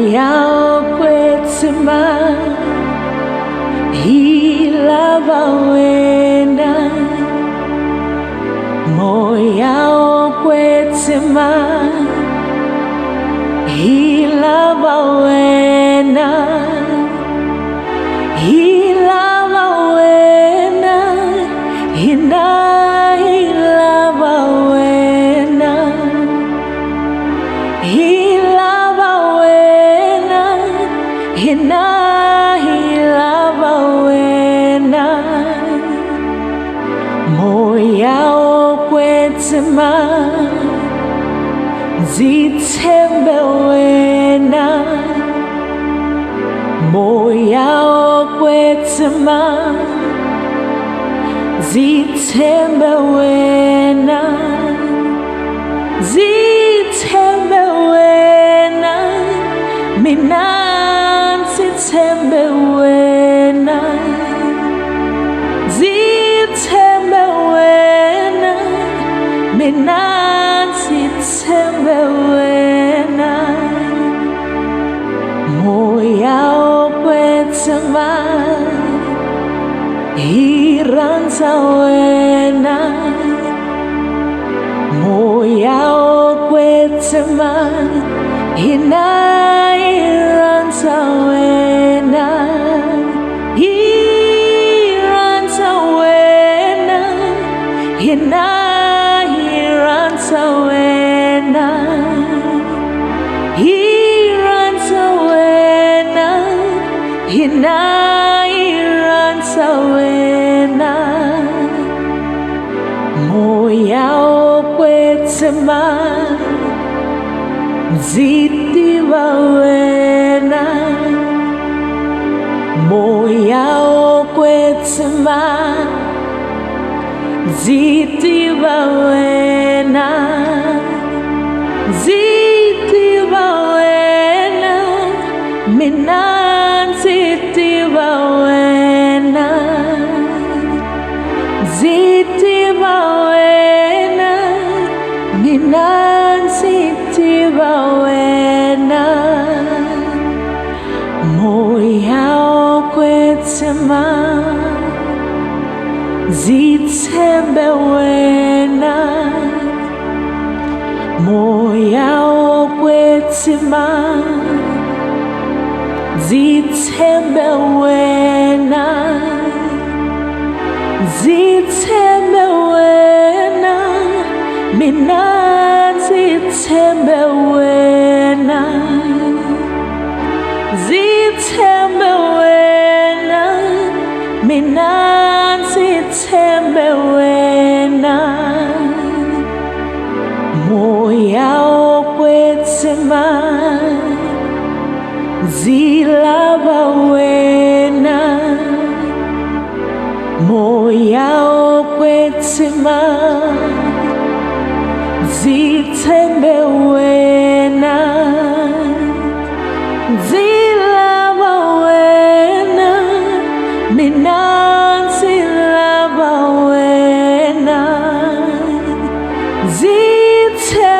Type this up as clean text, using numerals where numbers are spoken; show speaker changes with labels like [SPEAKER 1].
[SPEAKER 1] moya okwetima ilava wena moya okwetima ilava wena ilava wena ina ilava wena ilava wena ina ilava wena moya okwetima zithembe wena moya okwetima zithembe wena zithembe wena mina zithembe wena zithembe wena mina zithembe wena moya okwetima iranza wena moya okwetima ina iranza wena iranza wena ina iranza wena iranza wena ina iranza wena moya okwetima zitiva wena moya okwetima zitiva wena zitiva wena mina zitiva wena zitiva wena mina zitiva wena moya okwetima zithembe wena moya okwetima zithembe wena zithembe wena mina zithembe wena zithembe wena mina zithembe wena moya okwetima zilava wena moya okwetima zithembe wena zilava wena mina zilava wena zithembe